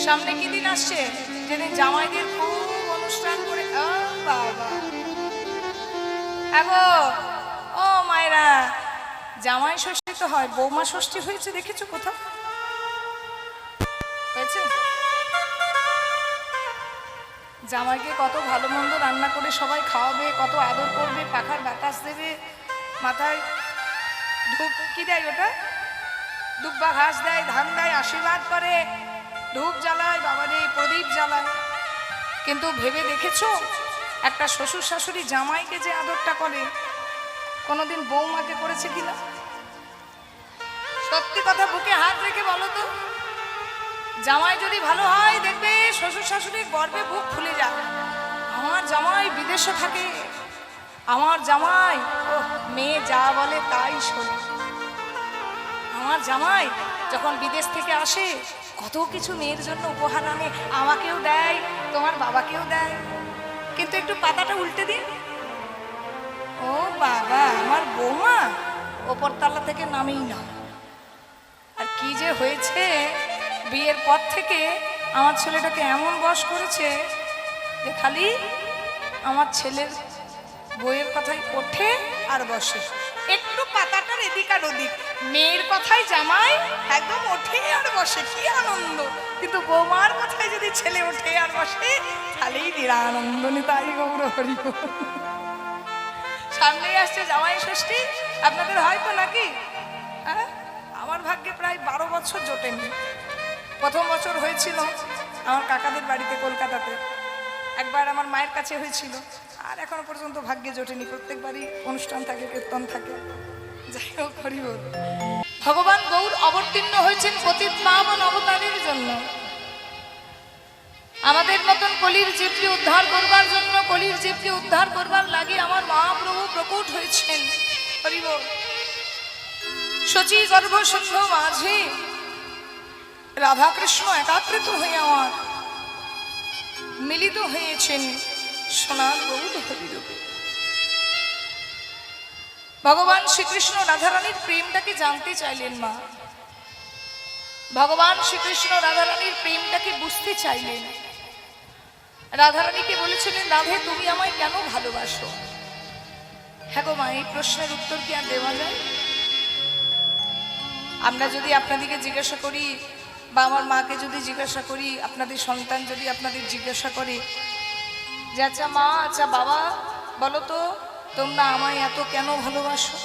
সামনে কি দিন আসছে যেদিন জামাইদের খুব অনুষ্ঠান করে বাবা আগো ও মায়েরা জামাই ষষ্ঠী তো হয়, বৌমা ষষ্ঠী হয়েছে দেখেছো কোথাও হয়েছে? জামাইকে কত ভালো মন্দ রান্না করে সবাই খাওয়াবে, কত আদর করবে, পাখার বাতাস দেবে, মাথায় ধূপ কি দেয় ওটা দুব্বা ঘাস দেয়, ধান দেয়, আশীর্বাদ করে, ধূপ জ্বালায়, বাবারে প্রদীপ জ্বালায়। কিন্তু ভেবে দেখেছো একটা শ্বশুর শাশুড়ি জামাইকে যে আদরটা করে কোনোদিন বৌমাকে করেছে কিনা? সত্যি কথা বুকে হাত রেখে বলো তো। জামাই যদি ভালো হয় দেখবে শ্বশুর শাশুড়ির গর্বে বুক ফুলে যায়। আমার জামাই বিদেশে থাকে, আমার জামাই ও মেয়ে যা বলে তাই শোনে। আমার জামাই যখন বিদেশ থেকে আসে কত কিছু মেয়ের জন্য উপহার আনে, আমাকেও দেয়, তোমার বাবাকেও দেয়। কিন্তু একটু পাতাটা উল্টে দিন, ও বাবা আমার বৌমা ওপরতলা থেকে নামেই না। আর কি যে হয়েছে, বিয়ের পর থেকে আমার ছেলেটাকে এমন বশ করেছে যে খালি আমার ছেলের বইয়ের কথাই ওঠে আর বসে। একটু পাতাটার এদিক আর ওদিক, মেয়ের কথাই জামাই একদম ওঠে আর বসে, কি আনন্দ। কিন্তু বৌমার কথায় যদি ছেলে ওঠে আর বসে খালি নিরানন্দ, নিতাই গৌর হরি। সামনেই আসছে জামাই ষষ্ঠী, আপনাদের হয়তো নাকি? হ্যাঁ, আমার ভাগ্যে প্রায় 12 বছর জোটেনি। প্রথম বছর হয়েছিল আমার কাকাদের বাড়িতে কলকাতাতে, একবার আমার মায়ের কাছে হয়েছিল, আর এখনো পর্যন্ত ভাগ্যে জোটেনি। প্রত্যেকবারই অনুষ্ঠান থাকে, কীর্তন থাকে। যাই হোক, হরি বল। ভগবান গৌর অবতীর্ণ হয়েছেন পতিত পাবন অবতারের জন্য, আমাদের মতন কলির জীবকে উদ্ধার করবার জন্য। কলির জীবকে উদ্ধার করবার লাগে আমার মহাপ্রভু প্রকট হয়েছেন। হরি বল। শচী গর্ভ সিন্ধ মাঝে রাধাকৃষ্ণ একাকৃত হয়ে আমার মিলিত হয়েছেন সোনার গৌর হরিরূপে। ভগবান শ্রীকৃষ্ণ রাধারানীর প্রেমটাকে জানতে চাইলেন মা। ভগবান শ্রীকৃষ্ণ রাধারানীর প্রেমটাকে বুঝতে চাইলেন। রাধারানীকে বলেছিলেন, রাধে তুমি আমায় কেন ভালোবাসো? হ্যাঁ গো মা, এই প্রশ্নের উত্তর কি আর দেওয়া যায়? আমরা যদি আপনাদেরকে জিজ্ঞাসা করি বা আমার মাকে যদি জিজ্ঞাসা করি, আপনাদের সন্তান যদি আপনাদের জিজ্ঞাসা করে যে আচ্ছা মা, আচ্ছা বাবা, বলো তো তোমরা আমায় এত কেন ভালোবাসো?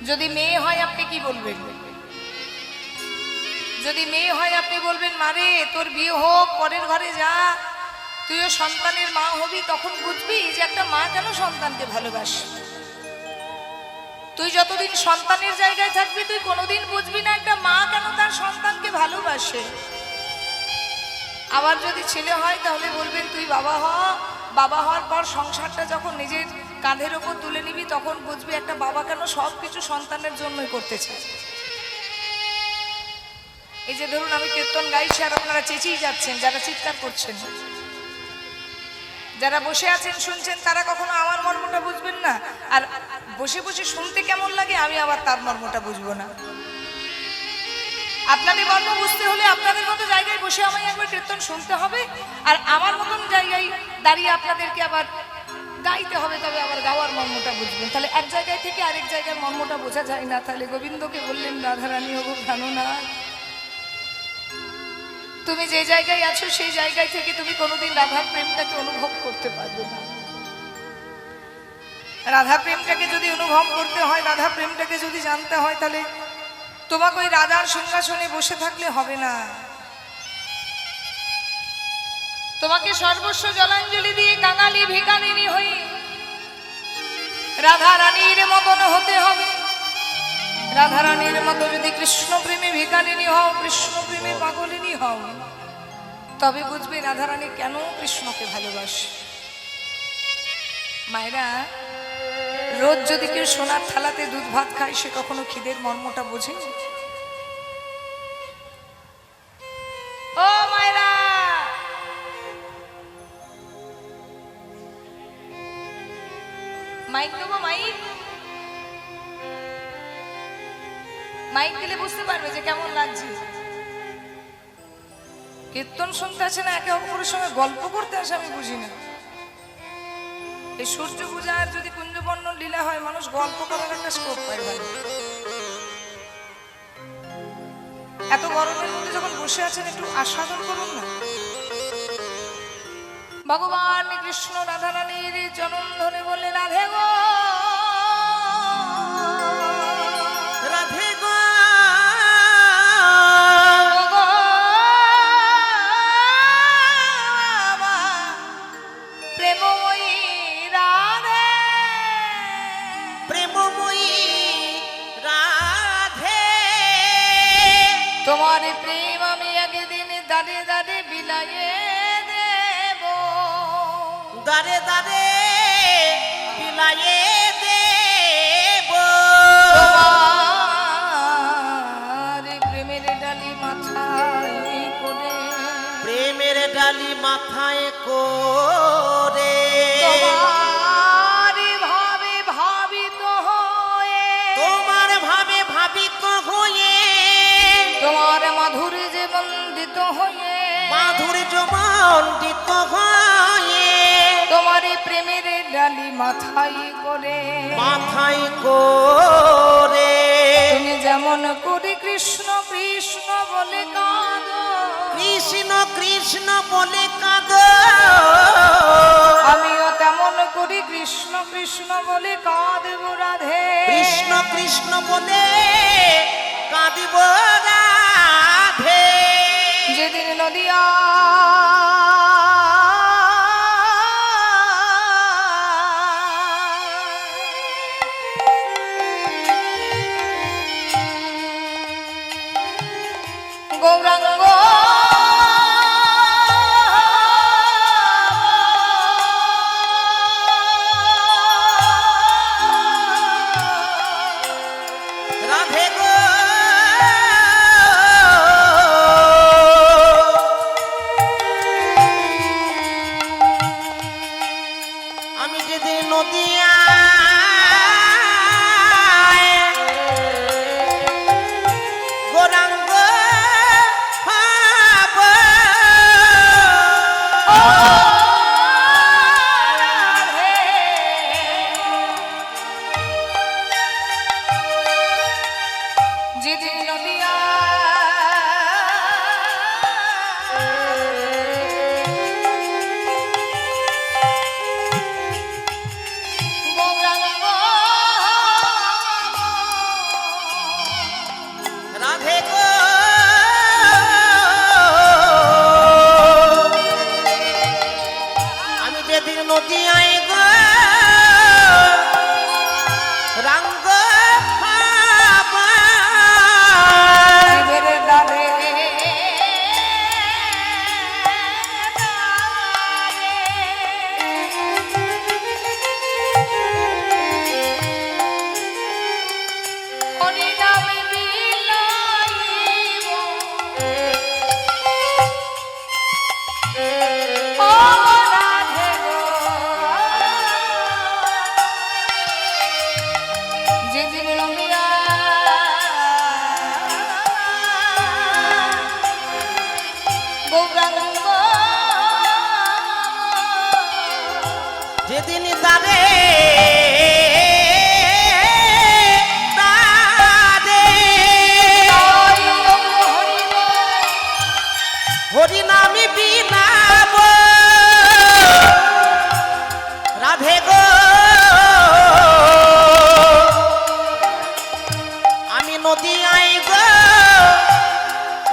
যদি মেয়ে হয় আপনি কি বলবেন? যদি মেয়ে হয় আপনি বলবেন, মারে তোর বিয়ে হোক, পরের ঘরে যা, তুইও সন্তানের মা হবি, তখন বুঝবি যে একটা মা কেন সন্তানকে ভালোবাসে। তুই যতদিন সন্তানের জায়গায় থাকবি তুই কোনোদিন বুঝবি না একটা মা কেন তার সন্তানকে ভালোবাসে। আবার যদি ছেলে হয় তাহলে বলবেন তুই বাবা হ, বাবা হওয়ার পর সংসারটা যখন নিজের কাঁধের ওপর তুলে নিবি তখন বুঝবি একটা বাবা কেন সব কিছু সন্তানের জন্যই করতে চায়। এই যে ধরুন আমি কীর্তন গাইছি আর আপনারা চেঁচিয়ে যাচ্ছেন, যারা চিৎকার করছেন, যারা বসে আছেন শুনছেন, তারা কখনো আমার মর্মটা বুঝবেন না। আর বসে বসে শুনতে কেমন লাগে আমি আবার তার মর্মটা বুঝবো না। আপনাদের মর্ম বুঝতে হলে আপনাদের মতো জায়গায় বসে আমায় একবার কীর্তন শুনতে হবে, আর আমার মতন জায়গায় দাঁড়িয়ে আপনাদেরকে আবার গাইতে হবে, তবে আবার গাওয়ার মর্মটা বুঝবেন। তাহলে এক জায়গায় থেকে আরেক জায়গায় মর্মটা বোঝা যায় না। তাহলে গোবিন্দকে বললেন, রাধারানী হবো জানো না, তুমি যে জায়গায় আছো সেই জায়গায় থেকে তুমি কোনোদিন রাধার প্রেমটাকে অনুভব করতে পারবে না। রাধা প্রেমটাকে যদি অনুভব করতে হয়, রাধা প্রেমটাকে যদি জানতে হয়, তাহলে তোমাকে ওই রাধার সিংহাসনে বসে থাকলে হবে না। তোমাকে সর্বস্ব জলাঞ্জলি দিয়ে কাঙালি ভিখারিনী হয়ে রাধা রানীর মতন হতে হবে। রাধা রানীর মতো যদি কৃষ্ণ প্রেমে ভিখারিনী হও, কৃষ্ণ প্রেমে পাগলিনী হও, তবে বুঝবে রাধা রানী কেন কৃষ্ণকে ভালোবাসে। মায়েরা, রোজ যদি কেউ সোনার থালাতে দুধ ভাত খায় সে কখনো খিদের মর্মটা বোঝে? ও মায়েরা, মাইক দেবো, মাইক মাইক দিলে বুঝতে পারবে যে কেমন লাগছে। কীর্তন শুনতে আসে না, একে অপরের সঙ্গে গল্প করতে আসে, আমি বুঝি না। এই সূর্য পূজার যদি কুঞ্জবর্ণ লীলা হয়, মানুষ গল্প করার একটা স্কোপ পায় ভালো। এত গরমের মধ্যে যখন বসে আছেন একটু আস্বাদন করুন না। ভগবান কৃষ্ণ রাধা রানীর চরণ ধরে বললে, রাধে গো রাধে গো প্রেমময়ী রাধে, প্রেমময়ী রাধে, তোমার প্রেম আমি একদিন দাঁড়ে দাঁড়ে বিলাইয়ে দেব, দারে দারে বিলায়ে দেব। তোমার প্রেমের ডালি মাথায় করে, প্রেমের ডালি মাথায় করে, তোমার ভাবে ভাবিত হয়ে, তোমার ভাবে ভাবিত হয়ে, তোমার মাধুর্যে বন্দিত হয়ে, মাধুর্য মণ্ডিত হয়ে, তোমার প্রেমের ডালি মাথায় করে, মাথায় করে, তুমি যেমন করে কৃষ্ণ কৃষ্ণ বলে কাঁদো, কৃষ্ণ কৃষ্ণ বলে কাঁদ, আমিও তেমন করে কৃষ্ণ কৃষ্ণ বলে কাঁদব রাধে, কৃষ্ণ কৃষ্ণ বলে কাঁদিব রাধে। যেদিন নদিয়া গৌরাঙ্গ রাধে গো আমি যেদিন নদিয়া গৌরাঙ্গ হব, যেদিন নদিয়া গৌরাঙ্গ রাধে গো আমি যেদিন নদিয়ায় গো রাঙ্গ হব, শিবের দ্বারে হরিনাম বিলাইব, ও রাধে গো, যেদিন রমিয়া গৌরাঙ্গ যেদিন তারে তারে হরিনামি বিলাব, রাধে গো আমি নদিয়ায় গো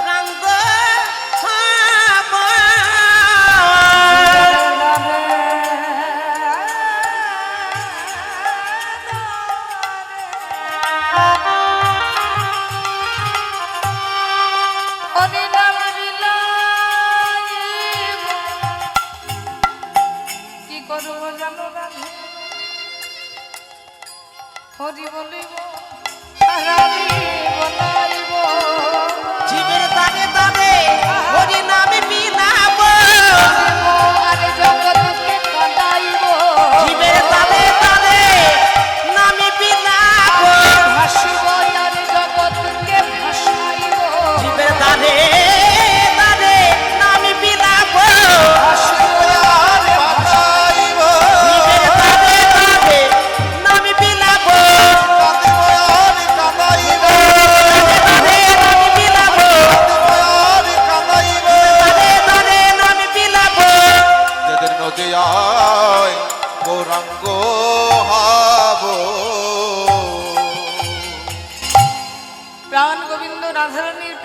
রাঙ্গ হব, হরিনাম বিলাইব,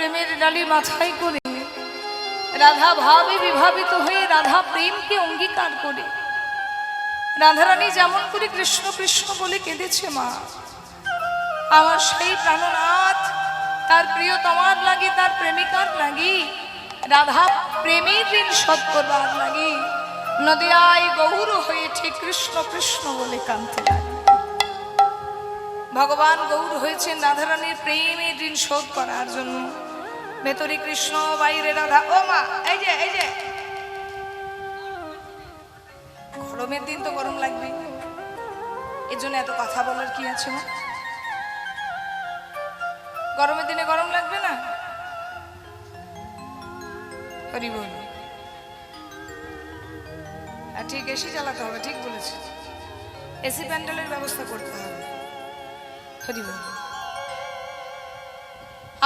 প্রেমের ডালি মাথায় করে রাধা ভাবে বিভাবিত হয়ে রাধা প্রেমকে অঙ্গীকার করে রাধারানী যেমন করে কৃষ্ণ কৃষ্ণ বলে কেঁদেছে মা, আমার সেই প্রাণনাথ তার প্রিয়তমার লাগি, তার প্রেমিকার লাগি, রাধা প্রেমের ঋণ শোধ করবার লাগি নদিয়ায় গৌর হয়ে ঠিক কৃষ্ণ কৃষ্ণ বলে কাঁদতে লাগে। ভগবান গৌর হয়েছেন রাধারানীর প্রেমের ঋণ শোধ করার জন্য। ভেতরে কৃষ্ণ, বাইরে রাধা। ও মা, এই যে এই যে, গরমের দিন তো গরম লাগবে, এর জন্য এত কথা বলার কি আছে মা? গরমের দিনে গরম লাগবে না? হরি বল। আর ঠিক এসি চালাতে হবে, ঠিক বলেছি, এসি প্যান্ডেলের ব্যবস্থা করতে হবে। হরি বল।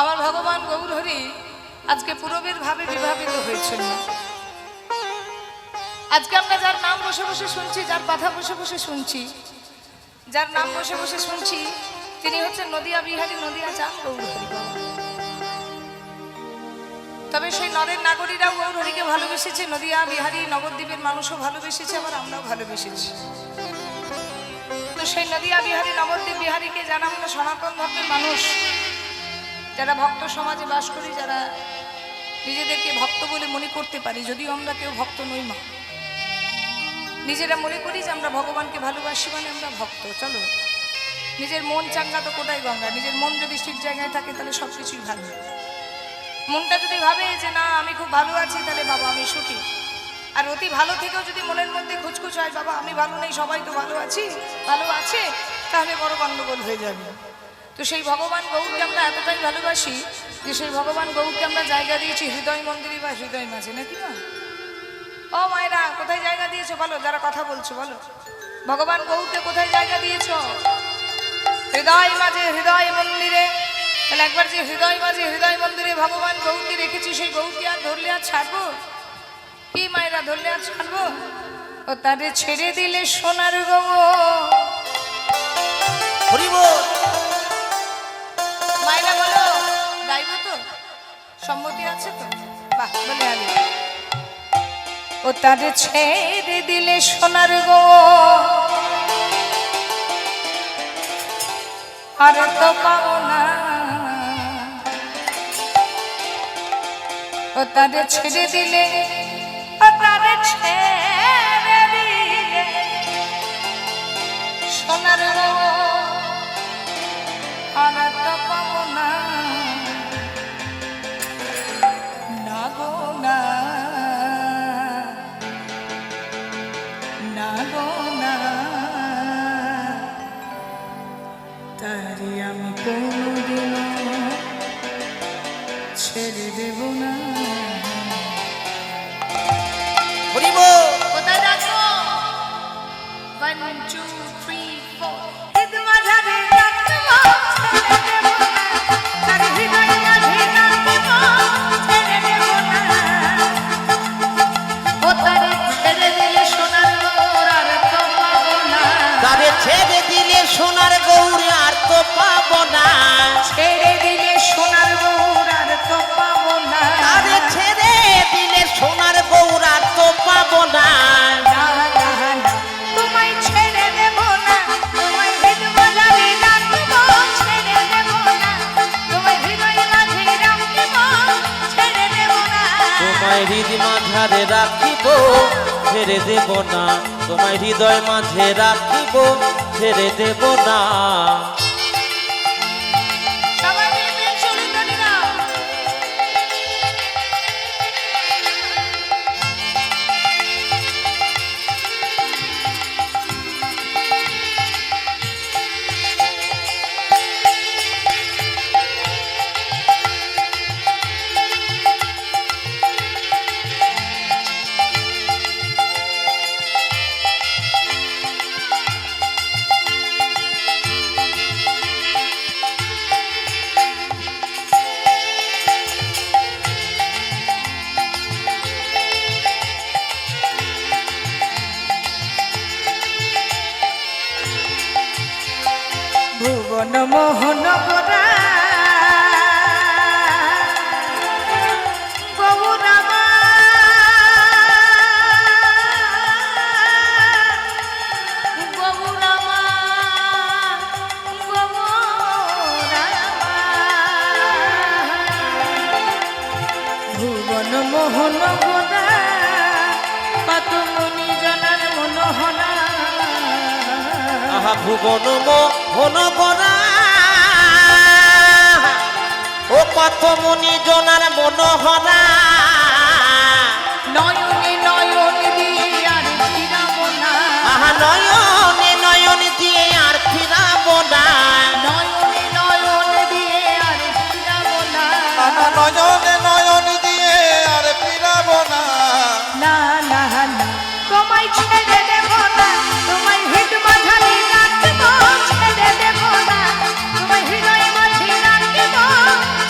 আমার ভগবান গৌর হরি আজকে পূরবের ভাবে বিভাবিত হয়েছিল। আজকে আমরা যার নাম বসে বসে শুনছি, যার কথা বসে বসে শুনছি, যার নাম বসে বসে শুনছি, তিনি হচ্ছেন নদিয়া বিহারী, নদিয়া চাঁদ গৌর হরি। তবে সেই নরের নাগরীরাও গৌর হরিকে ভালোবেসেছে, নদিয়া বিহারী নবদ্বীপের মানুষও ভালোবেসেছে, আবার আমরাও ভালোবেসেছি। তো সেই নদিয়া বিহারী নবদ্বীপ বিহারীকে যারা আমরা সনাতন ধর্মের মানুষ, যারা ভক্ত সমাজে বাস করি, যারা নিজেদেরকে ভক্ত বলে মনে করতে পারি, যদিও আমরা কেউ ভক্ত নই মা, নিজেরা মনে করি যে আমরা ভগবানকে ভালোবাসি মানে আমরা ভক্ত। চলো, নিজের মন চাঙ্গা তো কোটাই গঙ্গা। নিজের মন যদি ঠিক জায়গায় থাকে তাহলে সব কিছুই ভালো। মনটা যদি ভাবে যে না আমি খুব ভালো আছি, তাহলে বাবা আমি সুখী। আর অতি ভালো থেকেও যদি মনের মধ্যে খুচখুচ হয় বাবা আমি ভালো নেই, সবাই তো ভালো আছি, ভালো আছে, তাহলে বড় গণ্ডগোল হয়ে যাবে। তো সেই ভগবান গৌরকে আমরা এতটাই ভালোবাসি যে সেই ভগবান গৌরকে আমরা জায়গা দিয়েছি হৃদয় মন্দিরে বা হৃদয় মাঝে, নাকি না? ও মায়েরা, কোথায় জায়গা দিয়েছো বলো? যারা কথা বলছো বলো, ভগবান গৌরকে কোথায় জায়গা দিয়েছো? হৃদয় মাঝে, হৃদয় মন্দিরে। তাহলে একবার যে হৃদয় মাঝে, হৃদয় মন্দিরে ভগবান গৌরকে রেখেছি, সেই গৌরকে আর ধরলে আর ছাড়বো? কি মায়েরা, ধরলে আর ছাড়বো? ও তারে ছেড়ে দিলে সোনার গো। মায়েরা বলো, গাইবো তো? সম্মতি আছে তো? বাহ, বলে আগে। ও তারে ছেড়ে দিলে সোনার গো, আর তো পাবো না। ও তারে ছেড়ে দিলে, ও তারে ছেড়ে দিলে সোনার গো, আর তো পাবো না। না গো না, না গো না, তারি আমি কোনদিনও ছেড়ে দেব না। কোথায় রাখবো? 1 2 3 4 ঈদ মাঝারে রাখবো, ছেড়ে দেব না। তার হৃদয় মাঝে রাখবো, ছেড়ে দেব না। ও তারে ছেড়ে দিলে সোনার গৌর, আর তো পাবো না। তারে ছেড়ে দিলে সোনার গৌর, আর তো পাবো না। ছেড়ে দিলে সোনার গৌর, আর তো পাবো না। তারে ছেড়ে দিলে সোনার গৌর, আর তো পাবো না। না না না, তোমায় ছেড়ে দেব না। তোমায় হৃদয় মাঝে রাখবো, ছেড়ে দেব না। তোমায় হৃদয় মাঝে রাখবো, ছেড়ে দেব না। তোমায় হৃদয় মাঝারে রাখিব, ছেড়ে দেব না। তোমায় হৃদয় মাঝে রাখিব, ছেড়ে দেব না। সবাই মিলে প্রেম সঙ্গীত গাও। মনমোহন গোনা কত মুনি জনার মনোহনা আহা ভুবন মোহন গোরা ও কত মুনি জনার মনোহরা নয়নে নয়ন দিয়ে আর ফিরাবো না আহা নয়নে নয়ন দিয়ে আর ফিরাবো না নয়নে নয়ন দিয়ে আর ফিরাবো না নয়নে নয়ন দিয়ে আর ফিরাবো না। না না না তোমায় ছেড়ে দেব না তোমায় হৃদ মাঝারে রাখব ছেড়ে দেব না তোমায় হৃদয় মাঝে রাখব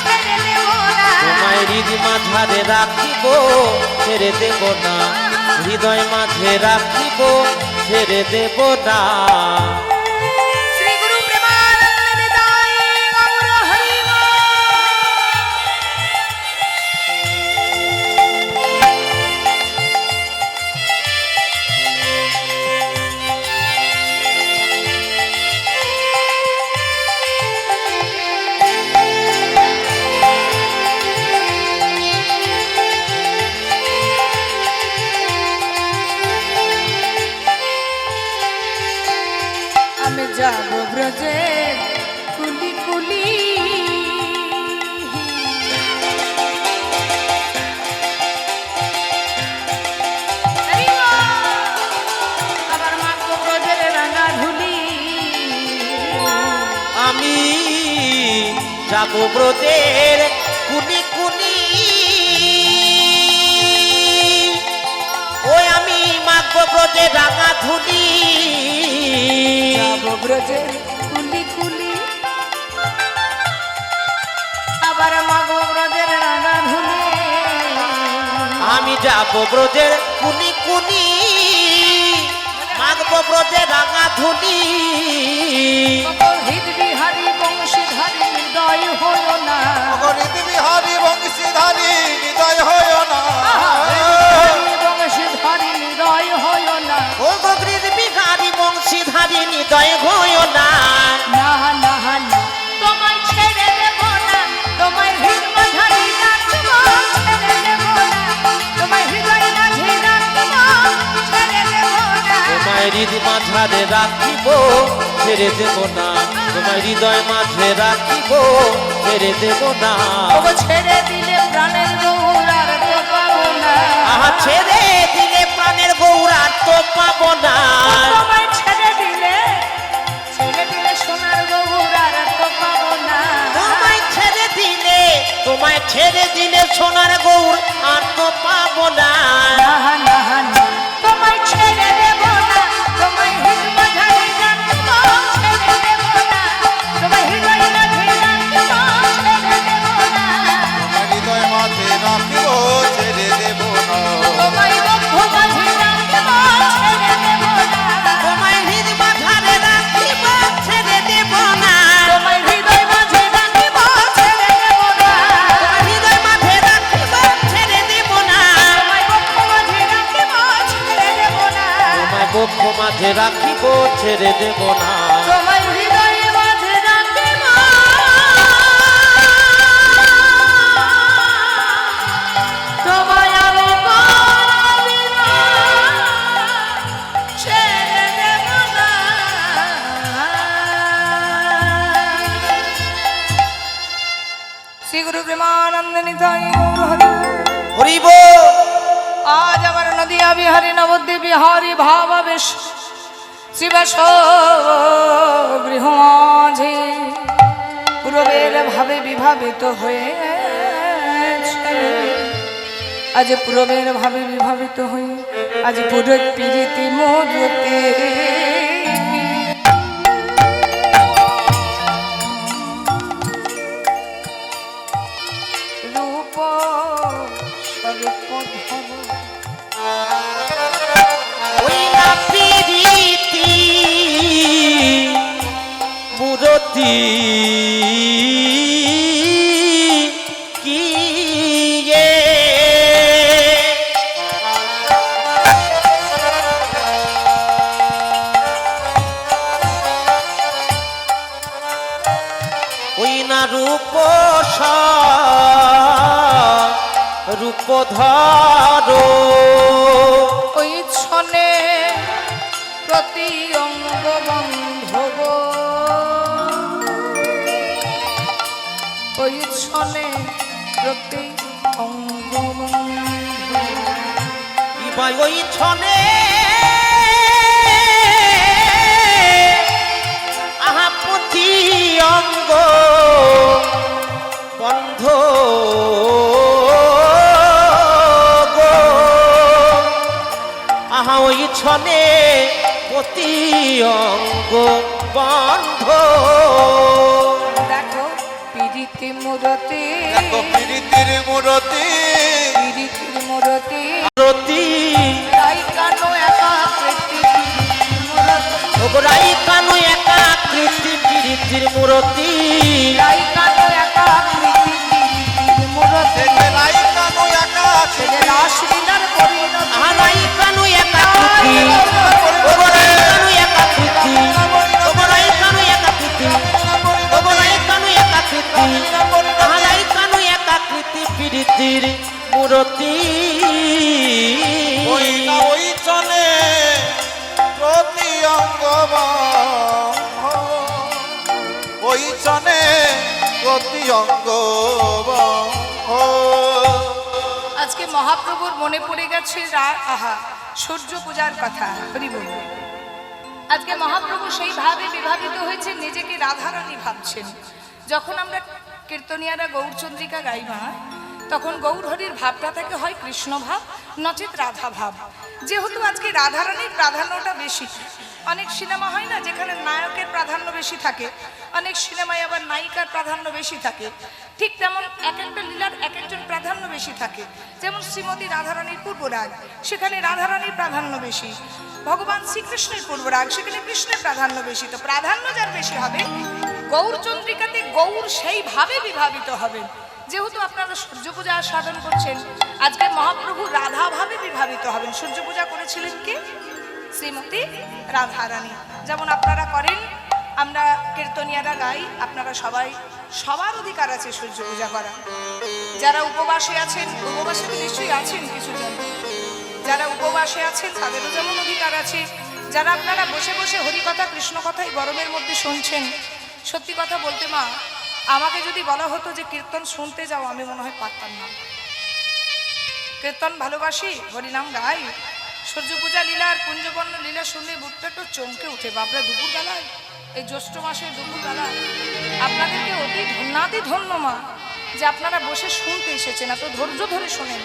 ছেড়ে দেব না তোমায় হৃদ মাঝারে রাখিব ছেড়ে দেব না হৃদয় মাঝে রাখিব ছেড়ে দেব না শ্রী গুরু প্রেমানন্দ নিতাই গৌর হরি বল। আমি যাব ব্রজে কুলি কুলি আবার মাগো ব্রজের রাঙা ধুলি আমি যাব ব্রজের কুনি কুনি ওই আমি মাগব ব্রজের রাঙা ধুলি যাব ব্রজের কুলি কুলি আবার মাগো ব্রজের রাঙা ধুলি আমি যাব ব্রজের কুনি কুনি মাগব ব্রজের রাঙা ধুলি হৃদ বিহারী বংশীধারী হৃদয় হল না অগণিত বিহারী বংশীধারী হৃদয় হয় না। বংশীধারী হৃদয় হল না ও গগৃদ বিহারী বংশীধারী নিদয় হয় না না না না তোমায় ছেড়ে দেব না তোমায় হৃদ মাঝারি রাখব ছেড়ে দেব না তোমায় হৃদয় মাঝে রাখব ছেড়ে দেব না তোমায় হৃদ মাঝারে রাখিব ছেড়ে দেব না তোমায় হৃদয় মাঝে রাখিব ছেড়ে দেব না ওগো ছেড়ে দিলে প্রাণের গৌর আর তো পাবো না আহা ছেড়ে দিলে প্রাণের গৌরার তো পাবো না তোমায় ছেড়ে দিলে সোনার গৌর আর তো পাবো না তোমায় ছেড়ে দিলে সোনার গৌর আর তো পাবো না না না না তোমায় ছেড়ে দেব না তোমায় হৃদ মাঝারে রাখব ছেড়ে দেব না তোমায় হৃদয় মাঝে রাখব ছেড়ে দেব না হৃদয় মাঝে রাখিব ছেড়ে দেব না। তোমায় বক্ষ মাঝে রাখব ছেড়ে দেব না তোমায় হৃদ মাঝারে রাখিব ছেড়ে দেব না তোমায় হৃদয় মাঝে রাখব ছেড়ে দেব না তোমায় হৃদয় মাঝে রাখিব ছেড়ে দেব না তোমায় বক্ষ মাঝে রাখব ছেড়ে দেব না তোমায় বক্ষ মাঝে রাখিব ছেড়ে দেব না তোমায় হৃদয় মাঝে রাখব তোমায় আমি পারবি না ছেড়ে দেব না শ্রী গুরু প্রেমানন্দ নিতাই গৌর হরি হরিব আজ আমার নদিয়া বিহারী নবদ্বীপ বিহারী ভাবাবেশ শিবাস গৃহ মাঝে পূর্বের ভাবে বিভাবিত হয়েছে আজ পূর্বের ভাবে বিভাবিত হয়ে আজ পুরো পিরিতি মধুতে রূপ স্বরূপ ধর ওই না প্রীতি মূরতি কি এ ওই না রূপ রূপ ধরো ওই ছনে প্রতি অঙ্গ বন্ধব ওই ছনে প্রতি অঙ্গ বন্ধব ইবাই ওই ছনে আহা প্রতি অঙ্গ বন্ধ গো আহা ওই ছনে প্রতি অঙ্গ বন্ধ দেখো পিরিতি মুরতি দেখো প্রীতির মূরতি পিরিতির মুরতি রতি রাই কানো একাকৃতি মুরতি ওগরাই কানু একাকৃতি পিরিতির মূরতি রাই কানো একাকৃতি পিরিতির মুরতি লাই কানু একা ছেলে রাসলীলার পরিণতি আহারাই কানু একাকৃতি ওগরাই কানু একাকৃতি ওগরাই কানু একাকৃতি ওগরাই কানু একাকৃতি আহারাই কানু একাকৃতি পিরিতির মূরতি ওই না ওই চলে প্রতি অঙ্গ বন্ধ। ওই চনে প্রতি অঙ্গ বন্ধ। আজকে মহাপ্রভুর মনে পড়ে গেছে আহা সূর্য পূজার কথা হরি বল আজকে মহাপ্রভু সেইভাবে বিভাবিত হয়েছে নিজেকে রাধারানী ভাবছেন যখন আমরা কীর্তনিয়ারা গৌরচন্দ্রিকা গাইবা তখন গৌর হরির ভাবটা থেকে হয় কৃষ্ণ ভাব নচেত রাধা ভাব যেহেতু আজকে রাধারানীর প্রাধান্যটা বেশি অনেক সিনেমা হয় না যেখানে নায়কের প্রাধান্য বেশি থাকে অনেক সিনেমায় আবার নায়িকার প্রাধান্য বেশি থাকে ঠিক তেমন এক একটা লীলার এক একজন প্রাধান্য বেশি থাকে যেমন শ্রীমতী রাধারানীর পূর্বরাগ সেখানে রাধারানীর প্রাধান্য বেশি ভগবান শ্রীকৃষ্ণের পূর্বরাগ সেখানে কৃষ্ণের প্রাধান্য বেশি তো প্রাধান্য যার বেশি হবে গৌরচন্দ্রিকাতে গৌর সেইভাবে বিভাবিত হবেন যেহেতু আপনারা সূর্য পূজা সাধন করছেন আজকে মহাপ্রভু রাধা ভাবে বিভাবিত হবেন সূর্য পূজা করেছিলেন কি শ্রীমতী রাধারানী যেমন আপনারা করেন আমরা কীর্তনিয়ারা গাই আপনারা সবাই সবার অধিকার আছে সূর্য পূজা করা যারা উপবাসে আছেন উপবাসে তো নিশ্চয়ই আছেন কিছুজন যারা উপবাসে আছেন তাদেরও যেমন অধিকার আছে যারা আপনারা বসে বসে হরিকথা কৃষ্ণ কথাই গরমের মধ্যে শুনছেন সত্যি কথা বলতে মা আমাকে যদি বলা হতো যে কীর্তন শুনতে যাও আমি মনে হয় পারতাম না কীর্তন ভালোবাসি হরিনাম গাই সূর্য পূজা লীলা আর কুঞ্জবর্ণ লীলা শুনলে বুকটা একটু চমকে উঠে বাপরা দুপুরবেলায় এই জ্যৈষ্ঠ মাসের দুপুরবেলা আপনাদেরকে অতি ধন্যাতি ধন্য মা যে আপনারা বসে শুনতে এসেছেন এত ধৈর্য ধরে শোনেন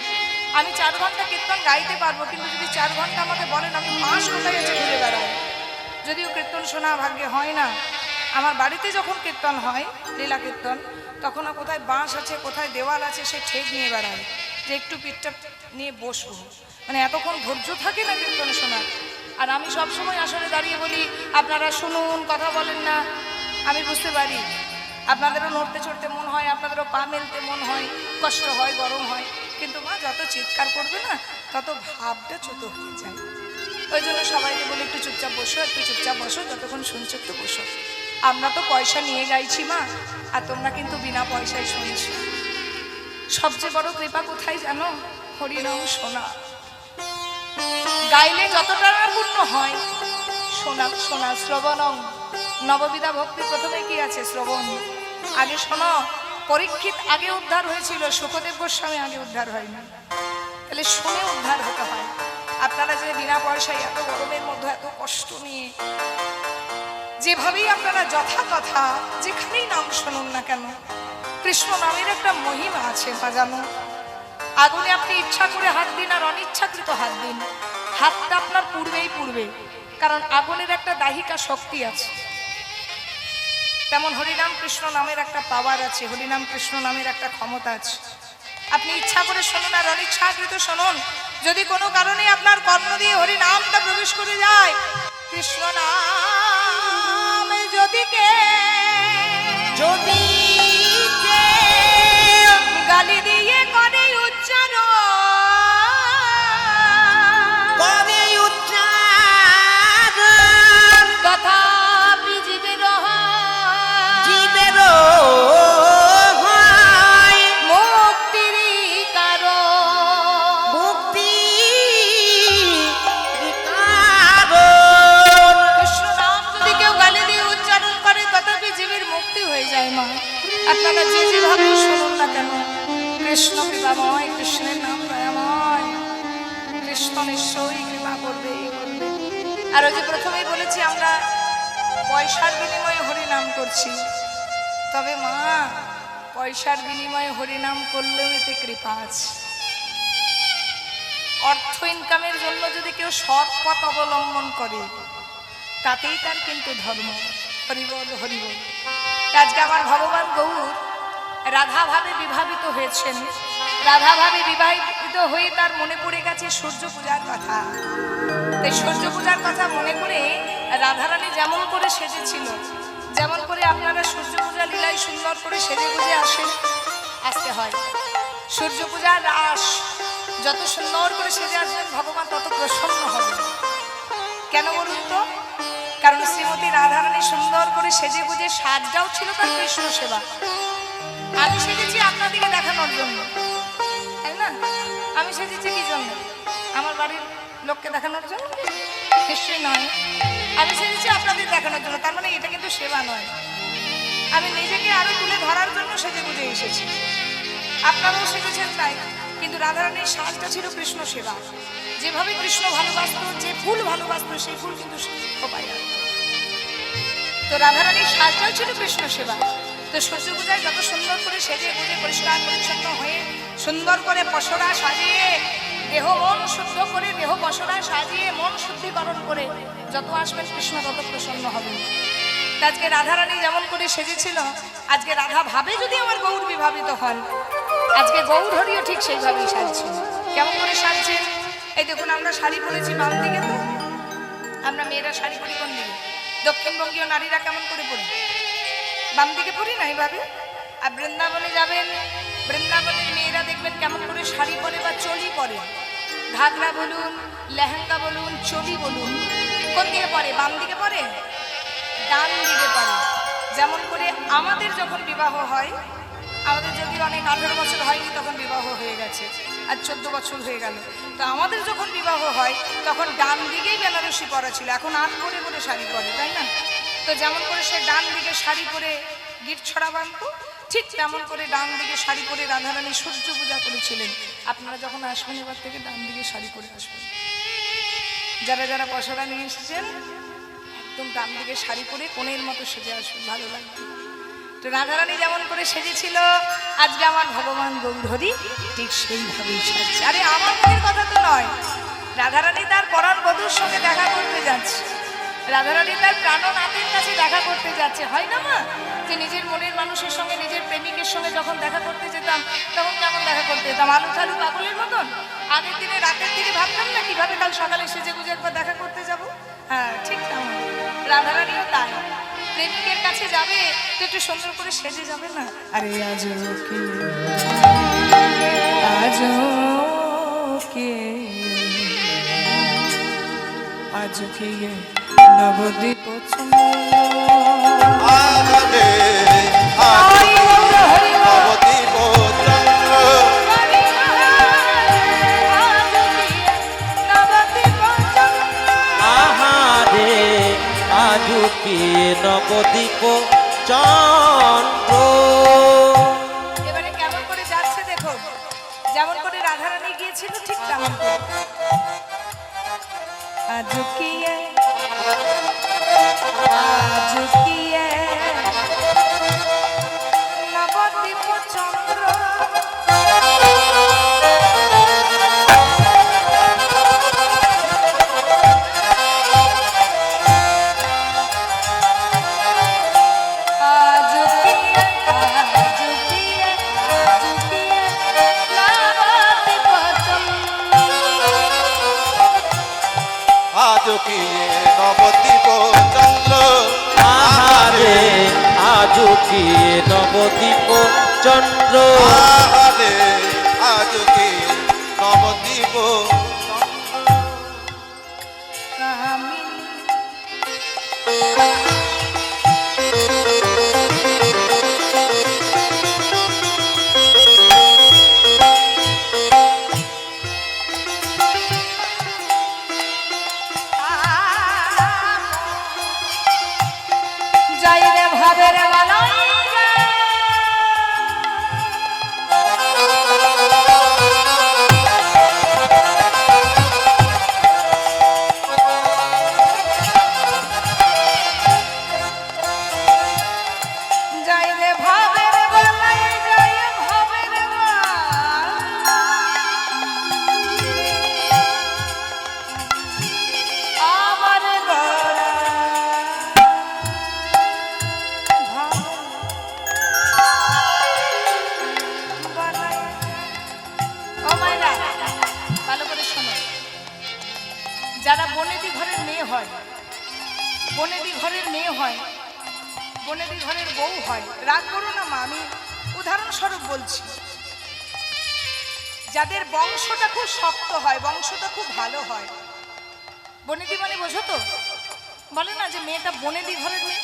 আমি 4 ঘন্টা কীর্তন গাইতে পারবো কিন্তু যদি 4 ঘন্টা আমাকে বলেন আমি মাস কোথায় এসে ঘুরে বেড়াই যদিও কীর্তন শোনা ভাগ্যে হয় না আমার বাড়িতে যখন কীর্তন হয় লীলা কীর্তন তখন কোথায় বাঁশ আছে কোথায় দেওয়াল আছে সে ঠেক নিয়ে বেড়ায় যে একটু পিঠটা নিয়ে বসবো মানে এতক্ষণ ধৈর্য থাকে না কীর্তন শোনার আর আমি সবসময় আসলে দাঁড়িয়ে বলি আপনারা শুনুন কথা বলেন না আমি বুঝতে পারি আপনাদেরও নড়তে চড়তে মন হয় আপনাদেরও পা মেলতে মন হয় কষ্ট হয় গরম হয় কিন্তু মা যত চিৎকার করবে না তত ভাবটা ছোট হয়ে যায় ওই জন্য সবাইকে বলি একটু চুপচাপ বসো যতক্ষণ শুনছো একটু বসো আমরা তো পয়সা নিয়ে গাইছি মা আর তোমরা কিন্তু বিনা পয়সায় শুনছো সবচেয়ে বড় কৃপা কোথায় জানো হরিনাম শোনা গাইলে যতটা না পূর্ণ হয় শোনা শোনা শ্রবণং নববিধা ভক্তি প্রথমে কি আছে শ্রবণ আগে শোনো পরীক্ষিত আগে উদ্ধার হয়েছিল সুখদেব গোস্বামী আগে উদ্ধার হয়নি তাহলে শুনে উদ্ধার হতে হয় আপনারা যে বিনা পয়সায় এত গরমের মধ্যে এত কষ্ট নিয়ে যেভাবেই আপনারা যথাকথা যেখানেই নাম শুনুন না কেন কৃষ্ণ নামের একটা মহিমা আছে বাজানো আগুনে আপনি ইচ্ছা করে হাত দিন আর অনিচ্ছাকৃত হাত দিন হাতটা আপনার পূর্বে কারণ আগুনের একটা দাহিকা শক্তি আছে তেমন হরিনাম কৃষ্ণ নামের একটা পাওয়ার আছে হরিনাম কৃষ্ণ নামের একটা ক্ষমতা আছে আপনি ইচ্ছা করে শুনুন আর অনিচ্ছাকৃত শুনুন যদি কোনো কারণে আপনার কর্ণ দিয়ে হরিনামটা প্রবেশ করে যায় কৃষ্ণ নাম যদি গালি দিয়ে করে উচ্চারণ তথাপি জীবের মুক্তির কারণ আপনারা যে যেভাবে শুনুন না কেন, কৃষ্ণ কৃপাময়, কৃষ্ণের নাম দয়াময়, কৃষ্ণ নিশ্চয়ই কৃপা করবে। আর ওই যে প্রথমেই বলেছি আমরা পয়সার বিনিময়ে হরিনাম করছি, তবে মা পয়সার বিনিময়ে হরিনাম করলেও এতে কৃপা আছে। অর্থ ইনকামের জন্য যদি কেউ সৎ পথ অবলম্বন করে তাতেই তার কিন্তু ধর্ম। হরিবল হরিবল। আজকে আমার ভগবান গৌর রাধাভাবে বিভাবিত হয়েছেন। রাধাভাবে বিবাহিত হয়ে তার মনে পড়ে গেছে সূর্য পূজার কথা। তাই সূর্য পূজার কথা মনে করে রাধারানী যেমন করে সেজেছিল, যেমন করে আপনারা সূর্য পূজা লীলায় সুন্দর করে সেজে গুজে আসেন, আসতে হয়। সূর্য পূজার রাস যত সুন্দর করে সেজে আসবেন ভগবান তত প্রসন্ন হবে। কেন বলুন তো? কারণ শ্রীমতী রাধারানী সুন্দর করে সেজে গুজে, সাজটাও ছিল তার কৃষ্ণ সেবা। আমি সেজেছি আপনাদেরকে দেখানোর জন্য, তাই না? আমি সেজেছি কি জন্য? আমার বাড়ির লোককে দেখানোর জন্য? নিশ্চয়ই নয়। আমি সেজেছি আপনাদের দেখানোর জন্য। তার মানে এটা কিন্তু সেবা নয়। আমি নিজেকে আরো তুলে ধরার জন্য সেজে গুজে এসেছি। আপনারাও সেজেছেন তাই, কিন্তু রাধারানীর সাজটা ছিল কৃষ্ণ সেবা। যেভাবে কৃষ্ণ ভালোবাসত, যে ফুল ভালোবাসত, সেই ফুল কিন্তু খোপায় না। তো রাধারানীর সাজটাও ছিল কৃষ্ণ সেবা। তো সূর্য পূজায় যত সুন্দর করে সেজে গুজে পরিষ্কার পরিচ্ছন্ন হয়ে সুন্দর করে পসরা সাজিয়ে, দেহ মন শুদ্ধ করে, দেহ পসরা সাজিয়ে মন শুদ্ধিকরণ করে যত আসবেন কৃষ্ণ তত প্রসন্ন হবেন। আজকে রাধারানী যেমন করে সেজেছিল, আজকে রাধা ভাবে যদি আমার গৌর বিভাবিত হন, আজকে গৌর হরিও ঠিক সেইভাবেই সাজছে। কেমন করে সাজছে? এই দেখুন, আমরা শাড়ি পরেছি বাম দিকে, তো আমরা মেয়েরা শাড়ি পরি কোন দিকে? দক্ষিণবঙ্গীয় নারীরা কেমন করে পরি? বাম দিকে পরি না এইভাবে। আর বৃন্দাবনে যাবেন, বৃন্দাবনের মেয়েরা দেখবেন কেমন করে শাড়ি পরে বা চলি পরে। ঘাগরা বলুন, লেহেঙ্গা বলুন, চলি বলুন, কোন দিকে পরে? বাম দিকে পরে, ডান দিকে পরে। যেমন করে আমাদের যখন বিবাহ হয়, আমাদের যদি অনেক 18 বছর হয়নি তখন বিবাহ হয়ে গেছে, আর 14 বছর হয়ে গেল। তো আমাদের যখন বিবাহ হয় তখন ডান দিকেই বেনারসি পরা ছিল, এখন 8 করে করে শাড়ি পরে, তাই না? তো যেমন করে সে ডান দিকে শাড়ি পরে গিট ছড়া বাঁধত, ঠিক তেমন করে ডান দিকে শাড়ি পরে রাধারানী সূর্য পূজা করেছিলেন। আপনারা যখন আসবেন এবার থেকে ডান দিকে শাড়ি পরে আসবেন। যারা যারা পসরা নিয়ে এসেছেন একদম ডান দিকে শাড়ি পরে কোণের মতো সেজে আসবেন, ভালো লাগবে। তো রাধারানী যেমন করে সেজেছিল, আজকে আমার ভগবান গৌর হরি ঠিক সেইভাবেই সাজছে। আরে আমার মনের কথা তো নয়, রাধারানী তার পরাণ বধূর সঙ্গে দেখা করতে যাচ্ছে, রাধারানী তার প্রাণনাথের কাছে দেখা করতে যাচ্ছে। হয় না মা, যে নিজের মনের মানুষের সঙ্গে, নিজের প্রেমিকের সঙ্গে যখন দেখা করতে যেতাম তখন কেমন দেখা করতে যেতাম? আলু থালু পাগলের মতন। আগের দিনে রাতের দিকে ভাবতাম না কিভাবে কাল সকালে সেজে গুজে একবার দেখা করতে যাব। হ্যাঁ, ঠিক তেমন রাধারানীও তাই। প্রেমিকের কাছে যাবে তো একটু সুন্দর করে সেজে যাবে না? আরে আজও কে, আজও কে, আজও কে নবদ্বীপ আরে নবদ্বীপ চন্দ্র, আহারে আজুকি নবদ্বীপ চন্দ্র। এবারে কেমন করে যাচ্ছে দেখো, যেমন করে রাধারানী গিয়েছিল ঠিক তেমন করে। আজুকিয়ে আজুকিয়ে নবদ্বীপ চন্দ্র, আজকি নবদ্বীপ চন্দ্র, আহারে আজুকি নবদ্বীপ চন্দ্র। আরে আজকি নবদ্বীপ যাইরে ভাবের বানাই যারা বনেদি ঘরের মেয়ে হয়, বনেদি ঘরের মেয়ে হয়, বনেদি ঘরের বউ হয়, রাগ করো না মা, আমি উদাহরণস্বরূপ বলছি, যাদের বংশটা খুব শক্ত হয়, বংশটা খুব ভালো হয়, বনেদি মানে বোঝো তো, বলে না যে মেয়েটা বনেদি ঘরের মেয়ে,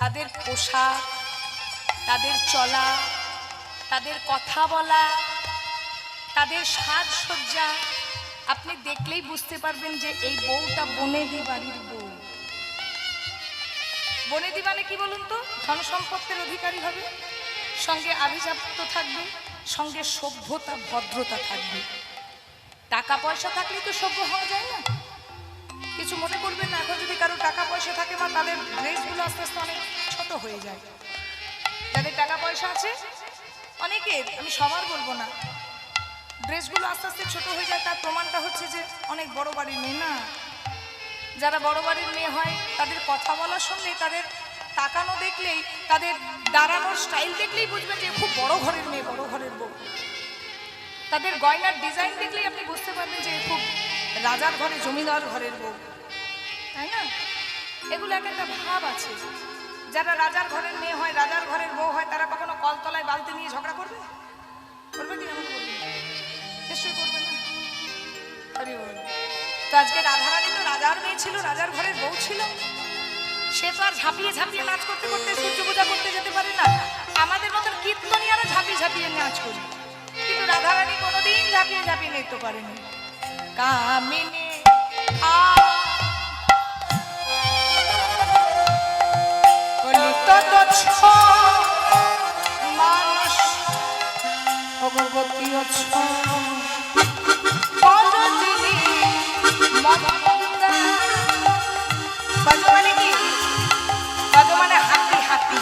তাদের পোশাক, তাদের চলা, তাদের কথা বলা, তাদের সাজসজ্জা আপনি দেখলেই বুঝতে পারবেন যে এই বউটা বনেদি বাড়ির বউ। বনেদি মানে কি বলুন তো? ধন সম্পত্তির অধিকারী হবে, সঙ্গে আভিজাত্য থাকবে, সঙ্গে সভ্যতা ভদ্রতা থাকবে। টাকা পয়সা থাকলেই তো সভ্য হওয়া যায় না। কিছু মনে করবেন না, এখন যদি কারো টাকা পয়সা থাকে মা, তাদের ড্রেসগুলো আস্তে আস্তে অনেক ছোট হয়ে যায়। যাদের টাকা পয়সা আছে অনেকের, আমি সবার বলবো না, ড্রেসগুলো আস্তে আস্তে ছোট হয়ে যায়। তার প্রমাণটা হচ্ছে যে অনেক বড় বাড়ির মেয়ে না, যারা বড় বাড়ির মেয়ে হয় তাদের কথা বলার সঙ্গে, তাদের তাকানো দেখলেই, তাদের দাঁড়ানোর স্টাইল দেখলেই বুঝবেন যে খুব বড় ঘরের মেয়ে, বড় ঘরের বউ। তাদের গয়নার ডিজাইন দেখলেই আপনি বুঝতে পারবেন যে খুব রাজার ঘরে, জমিদার ঘরের বউ, তাই না? এগুলো একটা ভাব আছে। যারা রাজার ঘরের মেয়ে হয়, রাজার ঘরের বউ হয়, তারা কখনো কলতলায় বালতি নিয়ে ঝগড়া করবে? করবে কি? এমন করবে? নিশ্চয়ই করবে না। তো আজকে রাধারানী তো রাজার মেয়ে ছিল, রাজার ঘরের বউ ছিল, সে তো আর ঝাঁপিয়ে ঝাঁপিয়ে নাচ করতে করতে সূর্য পূজা করতে যেতে পারে না। আমাদের মতন কীর্তনিয়ারা ঝাঁপিয়ে ঝাঁপিয়ে নাচ করি, কিন্তু রাধারানী কোনোদিন ঝাঁপিয়ে ঝাঁপিয়ে নৃত্য করেনি। কামিনী মানুষ অগতি মানে কি? মানে হাতি, হাতি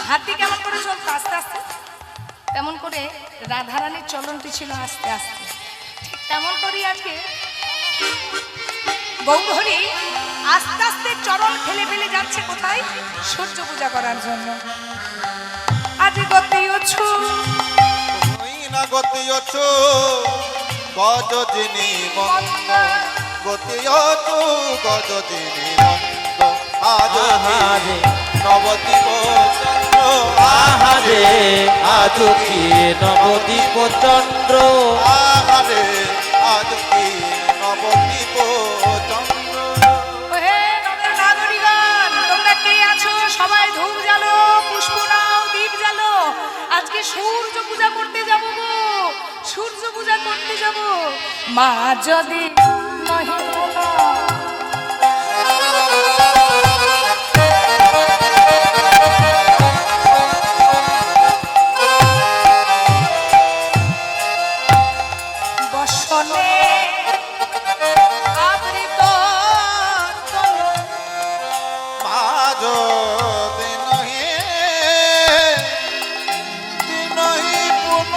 হাতি কেমন করে চলতো আস্তে আস্তে, তেমন করে রাধারানীর চলনটি ছিল আস্তে আস্তে। ঠিক তেমন করেই আজকে গৌরহরি আস্তে আস্তে চরণ ফেলে ফেলে যাচ্ছে কোথায়? সূর্য পূজা করার জন্য। আজ গতিয়ছু না গতিয়ছু গজজিনী মন্দ, গতিয়ছু গজজিনী মন্দ, আহারে নবদ্বীপ চন্দ্র, আহারে আজ কি নবদ্বীপ চন্দ্র, আহারে আজ কি নবদ্বীপ চন্দ্র। হে নদের নাগরিকগণ, তোমরা কে আছো? সবাই ধূপ জ্বালো, পুষ্প নাও, দীপ জ্বালো। আজকে সূর্য পূজা করতে যাবো গো, সূর্য পূজা করতে যাবো। মা যদি নহে বসনে আবৃত তনু, মাঝ দিনহি দিনহি পুনঃ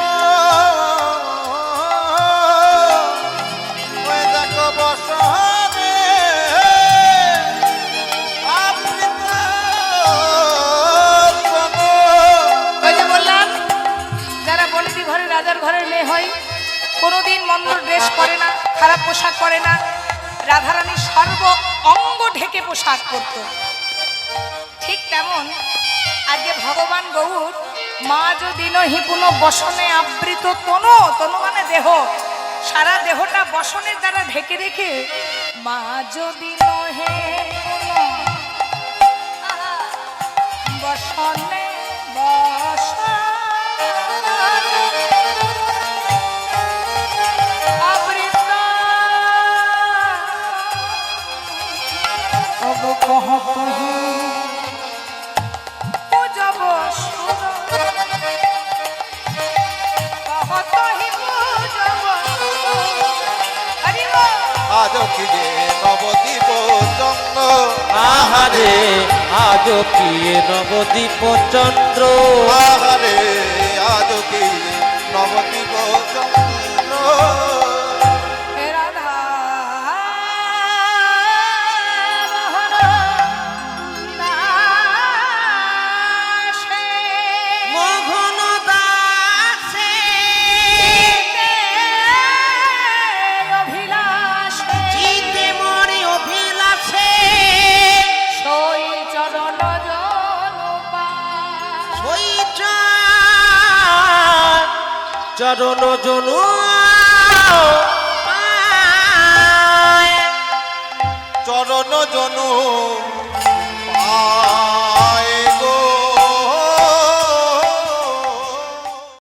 ওই দেখো বসনে আবৃত তনু। ওই যে বললাম, যারা বনেদি ঘরে, রাজার ঘরের মেয়ে হয়, কোনোদিন মন্দ ড্রেস পরে না, খারাপ পোশাক পরে না। রাধারানী সর্ব অঙ্গ ঢেকে পোশাক পরত। ঠিক তেমন আজকে ভগবান গৌর মা যদি নহি পুনঃ বসনে আবৃত তনু, তনু মানে দেহ, সারা দেহটা বসনের দ্বারা ঢেকে রেখে মা যদি নহে পুনঃ বসনে বসা আজ কি যে নবদ্বীপ চন্দ্র, আহারে আজ কি নবদ্বীপ চন্দ্র, আহারে আজ কি নবদ্বীপ চন্দ্র। মোহন দাসে অভিলাষ চরণ জনু চরণ জনু পায়।